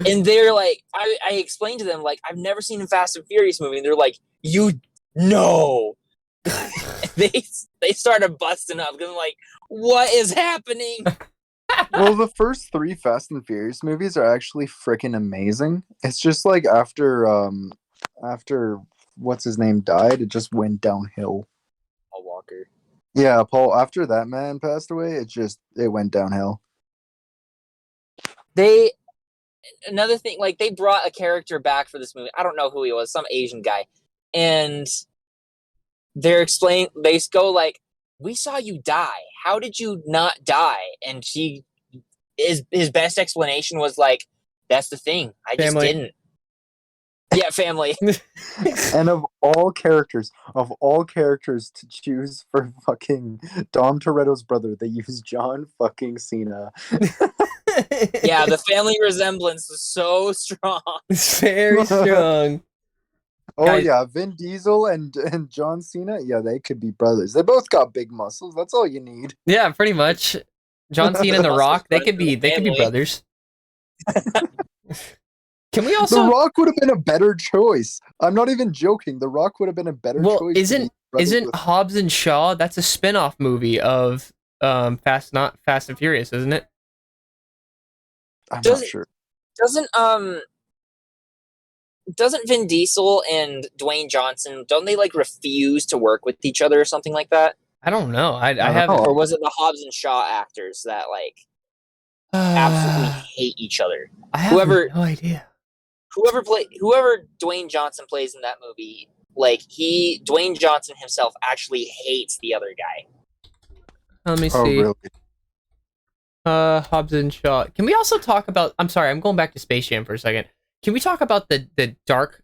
And they're like, I explained to them, like, I've never seen a Fast and Furious movie, and they're like, you know. they started busting up because I'm like, what is happening?
Well, the first 3 Fast and Furious movies are actually freaking amazing. It's just like after what's his name died, it just went downhill.
Paul Walker.
Yeah, Paul. After that man passed away, it went downhill.
Another thing, like, they brought a character back for this movie. I don't know who he was, some Asian guy. And they go like, we saw you die. How did you not die? And his best explanation was like, that's the thing. I just
Family.
didn't. Yeah, family.
And of all characters to choose for fucking Dom Toretto's brother, they use John fucking Cena.
Yeah, the family resemblance is so strong.
It's very strong.
Oh
Guys-
yeah, Vin Diesel and John Cena. Yeah, they could be brothers. They both got big muscles. That's all you need.
Yeah, pretty much. John Cena and The
Muscles
Rock, they
run
could
through
be
the family.
brothers. Can we
The
also
Rock would have been a better choice. I'm not even joking. The Rock would have been a better
well
choice. to be brothers
isn't
with-
Hobbs and Shaw, that's a spin-off movie of Fast and Furious, isn't it?
I'm
Does
not
it-
sure.
Doesn't Vin Diesel and Dwayne Johnson, don't they like refuse to work with each other or something like that?
I don't know. I
don't
haven't
know.
Or was it the Hobbs and Shaw actors that like absolutely hate each other?
I have
whoever-
no idea.
Whoever Dwayne Johnson plays in that movie, like Dwayne Johnson himself actually hates the other guy.
Let me
Oh,
see.
really?
Hobbs and Shaw. Can we also talk about? I'm sorry, I'm going back to Space Jam for a second. Can we talk about the dark,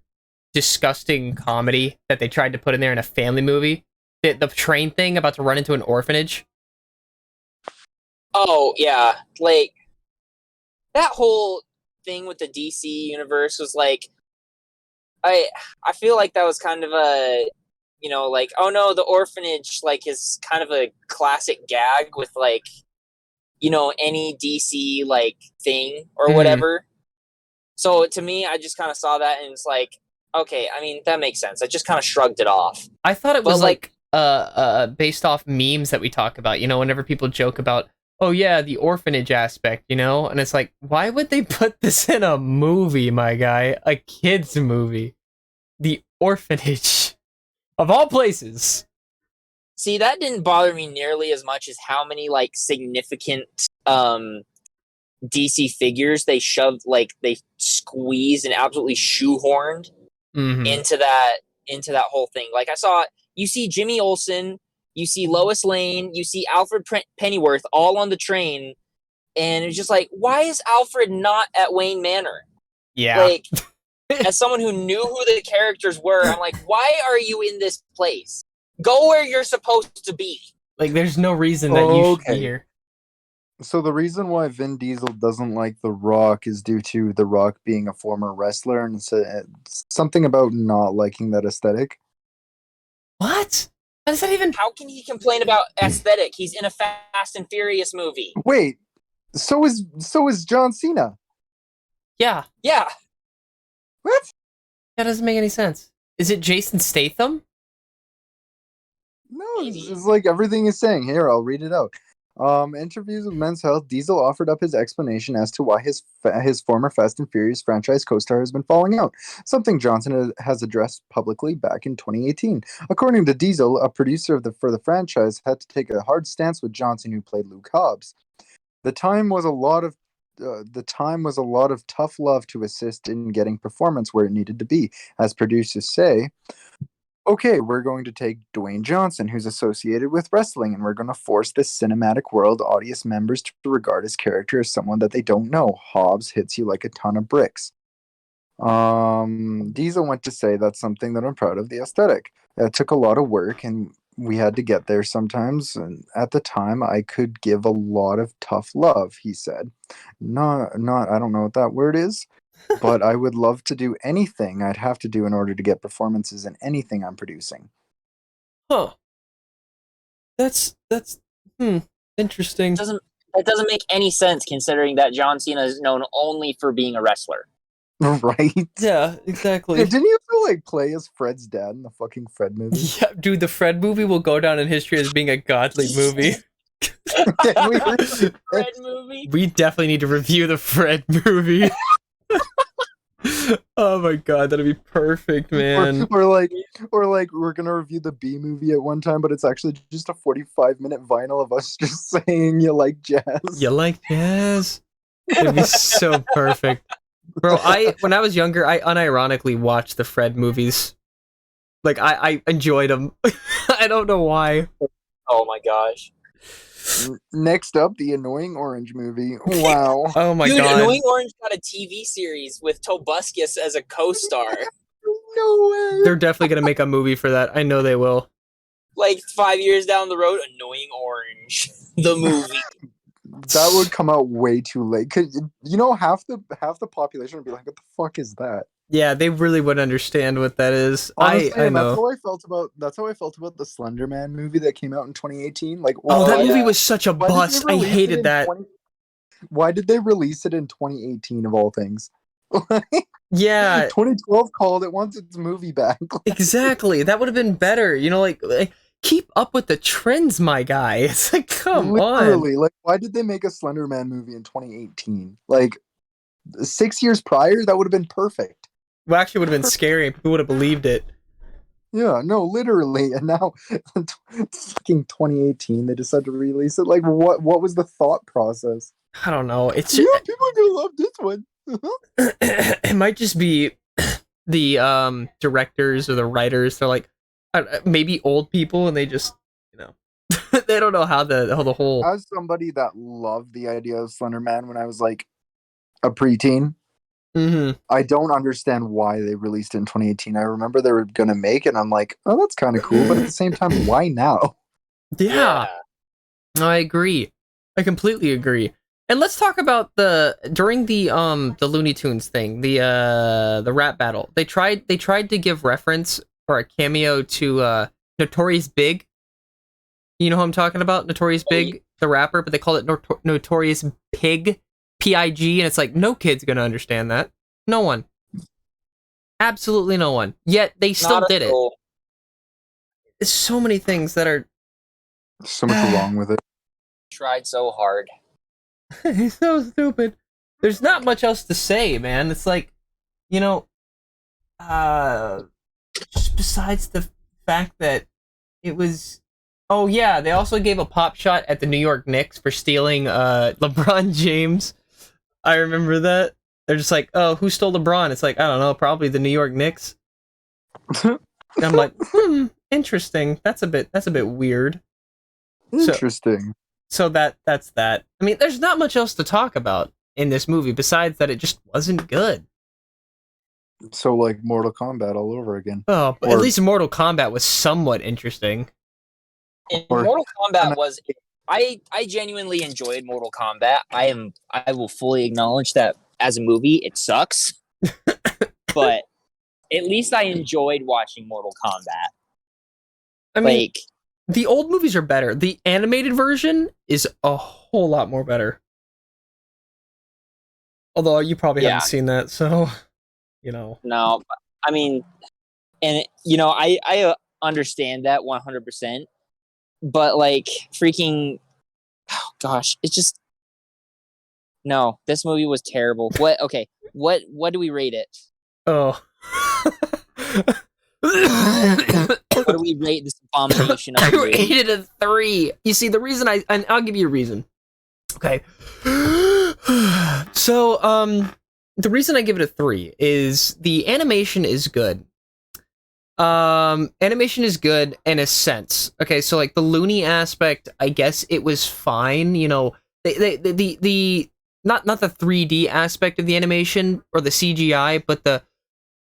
disgusting comedy that they tried to put in there in a family movie? The train thing about to run into an orphanage.
Oh yeah, like that whole thing with the DC universe was like, I feel like that was kind of a, like, oh no, the orphanage like is kind of a classic gag with like, any DC like thing or
Mhm.
whatever. So to me, I just kind of saw that and it's like, okay, I mean that makes sense. I just kind of shrugged it off.
I thought it
But,
was
like-
based off memes that we talk about. Whenever people joke about, oh yeah, the orphanage aspect, and it's like, why would they put this in a movie, my guy? A kids movie, the orphanage, of all places.
See, that didn't bother me nearly as much as how many like significant DC figures they shoved, like they squeezed and absolutely shoehorned
Mhm.
into that whole thing. Like you see Jimmy Olsen, you see Lois Lane, you see Alfred Pennyworth all on the train, and it's just like, why is Alfred not at Wayne Manor?
Yeah.
Like, as someone who knew who the characters were, I'm like, why are you in this place? Go where you're supposed to be.
Like, there's no reason that you should be
Okay.
here.
So the reason why Vin Diesel doesn't like The Rock is due to The Rock being a former wrestler, and it's something about not liking that aesthetic.
What? How does that even?
How can he complain about aesthetic? He's in a Fast and Furious movie.
Wait, so is John Cena.
Yeah,
Yeah.
What?
that doesn't make any sense. Is it Jason Statham?
No,
Maybe.
it's like everything he's saying. Here, I'll read it out. Interviews with Men's Health, Diesel offered up his explanation as to why his former Fast and Furious franchise co-star has been falling out, something Johnson has addressed publicly back in 2018. According to Diesel, a producer for the franchise had to take a hard stance with Johnson, who played Luke Hobbs. The time was a lot of tough love to assist in getting performance where it needed to be, as producers say. Okay, we're going to take Dwayne Johnson, who's associated with wrestling, and we're going to force this cinematic world audience members to regard his character as someone that they don't know. Hobbs hits you like a ton of bricks. Diesel went to say that's something that I'm proud of, the aesthetic. It took a lot of work, and we had to get there sometimes. And at the time, I could give a lot of tough love, he said. Not, I don't know what that word is. But I would love to do anything I'd have to do in order to get performances in anything I'm producing.
Huh. That's interesting.
That doesn't make any sense considering that John Cena is known only for being a wrestler.
Right?
Yeah, exactly.
Yeah, didn't you have to play as Fred's dad in the fucking Fred movie?
Yeah, dude, the Fred movie will go down in history as being a godly movie.
Can we read
Fred movie?
We definitely need to review the Fred movie. Oh my god, that'd be perfect, man.
Or like we're gonna review the B movie at one time, but it's actually just a 45-minute vinyl of us just saying you like jazz.
You like jazz? It'd be so perfect. Bro, when I was younger, I unironically watched the Fred movies. Like, I enjoyed them. I don't know why.
Oh my gosh.
Next up, the Annoying Orange movie. Wow.
Oh my
Dude,
god.
Annoying Orange got a TV series with Tobuscus as a co-star.
No way.
They're definitely gonna make a movie for that. I know they will.
Like 5 years down the road, Annoying Orange, the movie.
That would come out way too late. 'Cause, half the population would be like, "What the fuck is that?"
Yeah, they really would understand what that is.
Honestly,
I
and
know.
that's how I felt about the Slender Man movie that came out in 2018. Like,
Oh, that
yeah.
movie was such a
why did they
bust. I
release it
hated
in
that.
Why did they release it in 2018 of all things?
Yeah,
2012 called it wants its movie back.
exactly. That would have been better. You know, like keep up with the trends, my guy. It's like, come on.
Literally, like, why did they make a Slender Man movie in 2018? Like, 6 years prior, that would have been perfect.
Well, actually, would have been scary. People would have believed it.
Yeah, no, literally. And now, fucking 2018, they decided to release it. Like, what was the thought process?
I don't know. It's
Yeah, people are gonna love this one.
it might just be the directors or the writers. They're like maybe old people, and they just they don't know how the whole.
As somebody that loved the idea of Slender Man when I was like a preteen,
Mm-hmm.
I don't understand why they released it in 2018. I remember they were gonna make it, and I'm like, oh, that's kind of cool, but at the same time, why now?
Yeah, I agree. I completely agree. And let's talk about during the Looney Tunes thing, the rap battle. They tried to give reference or a cameo to Notorious Big. You know who I'm talking about? Notorious Big, the rapper, but they call it Notorious Pig, P-I-G, and it's like no kid's gonna understand that. No one. Absolutely no one. Yet they still did it. There's so many things that are
So much wrong with it.
Tried so hard.
He's so stupid. There's not much else to say, man. It's like, just besides the fact that it was. Oh yeah, they also gave a pop shot at the New York Knicks for stealing LeBron James. I remember that. They're just like, oh, who stole LeBron? It's like, I don't know, probably the New York Knicks. And I'm like, interesting. That's a bit weird.
Interesting.
So that's that. I mean, there's not much else to talk about in this movie besides that it just wasn't good.
So, like, Mortal Kombat all over again.
Oh, but at least Mortal Kombat was somewhat interesting.
And Mortal Kombat was. I genuinely enjoyed Mortal Kombat. I will fully acknowledge that as a movie, it sucks. But at least I enjoyed watching Mortal Kombat.
I mean, the old movies are better. The animated version is a whole lot more better. Although you probably haven't seen that, so
No, I mean, and I understand that 100%. But like freaking, oh gosh, it's just no. This movie was terrible. What? Okay, what do we rate it?
Oh.
What do we rate this abomination of a
I
movie?
rated it a 3. You see, the reason and I'll give you a reason. Okay. So, the reason I give it a 3 is the animation is good. Animation is good in a sense. Okay, so like the loony aspect, I guess it was fine. The not the 3D aspect of the animation or the CGI, but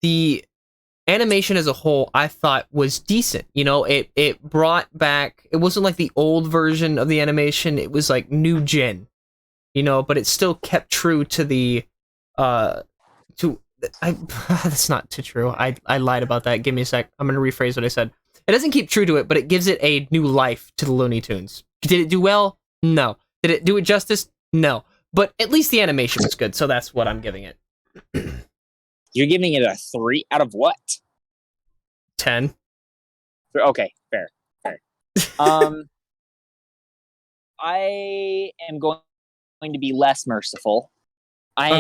the animation as a whole, I thought was decent. It brought back. It wasn't like the old version of the animation. It was like new gen. But it still kept true to the that's not too true. I lied about that. Give me a sec. I'm gonna rephrase what I said. It doesn't keep true to it, but it gives it a new life to the Looney Tunes. Did it do well? No. Did it do it justice? No. But at least the animation was good, so that's what I'm giving it.
You're giving it a 3 out of what?
10.
Okay, fair. I am going to be less merciful. I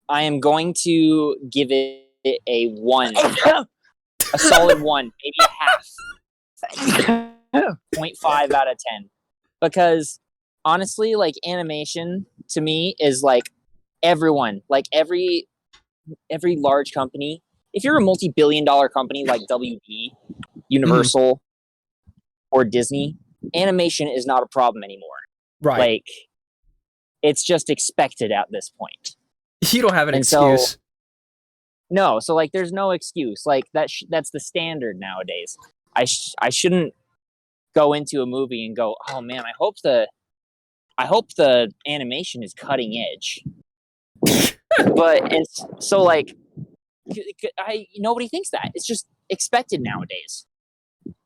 am going to give it a 1. A solid 1, maybe a half. 0.5 out of 10. Because honestly, like animation to me is like everyone, like every large company. If you're a multi-billion-dollar company like WB, Universal, or Disney, animation is not a problem anymore.
Right.
Like it's just expected at this point.
You don't have an excuse.
No, so like there's no excuse. Like that's the standard nowadays. I shouldn't go into a movie and go, "Oh man, I hope the animation is cutting edge." But it's so like nobody thinks that. It's just expected nowadays.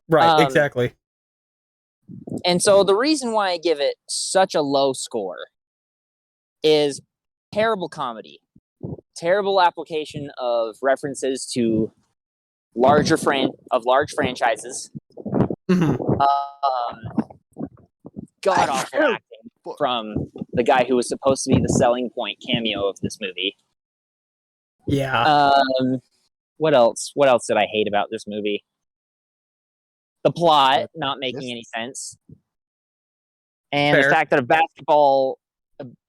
Right, exactly.
And so the reason why I give it such a low score is terrible comedy, terrible application of references to large franchises, god awful acting from the guy who was supposed to be the selling point cameo of this movie.
Yeah.
What else? What else did I hate about this movie? The plot not making any sense, and
Fair.
the fact that a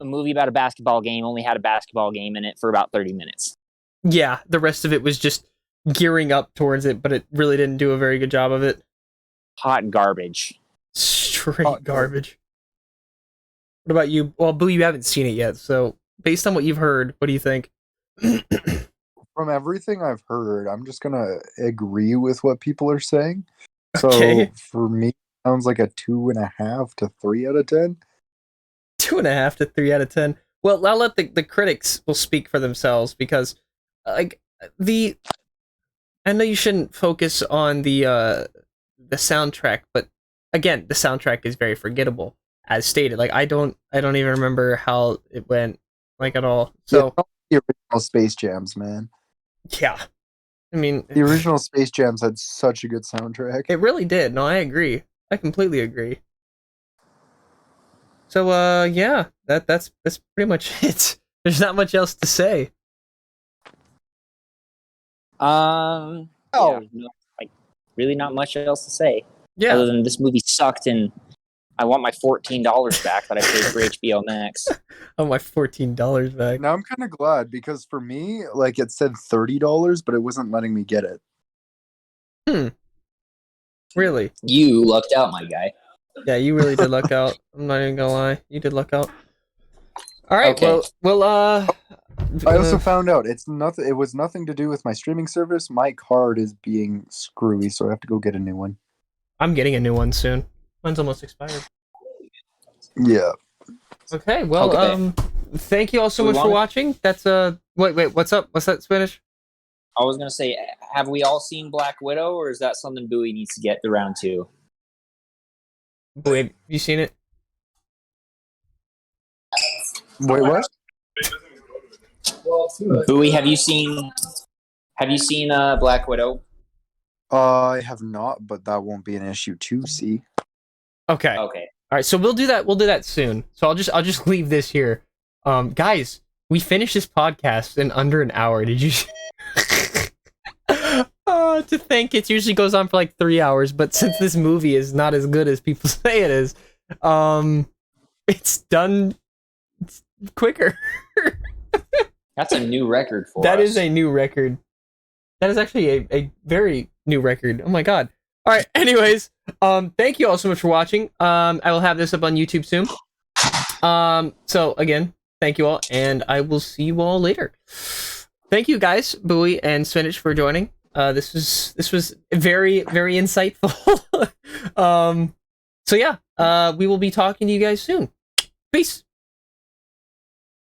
movie about a basketball game only had a basketball game in it for about 30 minutes.
Yeah, the rest of it was just gearing up towards it, but it really didn't do a very good job of it.
Hot garbage.
Straight garbage. What about you? Well, Boo, you haven't seen it yet, so based on what you've heard, what do you think?
From everything I've heard, I'm just gonna agree with what people are saying. So
Okay.
for me, it sounds like a 2.5 to 3 out of 10.
2.5 to 3 out of 10. Well, I'll let the critics will speak for themselves because, like, I know you shouldn't focus on the soundtrack, but again, the soundtrack is very forgettable, as stated. Like, I don't even remember how it went, like, at all. So
The original Space Jams, man.
yeah, I mean,
The original Space Jams had such a good soundtrack.
it really did. No, I agree. I completely agree. So, yeah, that's pretty much it. There's not much else to say.
Oh.
Yeah, no, like really not much else to say
Yeah.
other than this movie sucked and I want my $14 back that I paid for HBO Max.
Oh, my $14 back.
Now I'm kind of glad because for me, like it said $30, but it wasn't letting me get it.
Really?
You lucked out, my guy.
Yeah, you really did luck out. I'm not even gonna lie. You did luck out. All right.
Okay.
Well,
I also found out it's nothing. It was nothing to do with my streaming service. My card is being screwy, so I have to go get a new one.
I'm getting a new one soon. Mine's almost expired.
Yeah.
Okay. Well,
Okay.
thank you all so
Do we
much for
wanna-
watching. That's wait. What's up? What's that, Spanish?
I was gonna say, have we all seen Black Widow, or is that something Bowie needs to get around to?
Wait, have you seen it?
Wait, what?
Bowie, have you seen Black Widow?
I have not, but that won't be an issue to see.
Okay.
Okay.
All right. So we'll do that. We'll do that soon. So I'll just leave this here. Guys, we finished this podcast in under an hour. Did you? To think it usually goes on for like 3 hours, but since this movie is not as good as people say it is, it's done quicker.
That's a new record for
That
us.
is a new record. That is actually a very new record. Oh my god. All right. Anyways, thank you all so much for watching. I will have this up on YouTube soon. So again, thank you all, and I will see you all later. Thank you guys, Bowie and Spinach, for joining. This was very, very insightful. So yeah, we will be talking to you guys soon. Peace.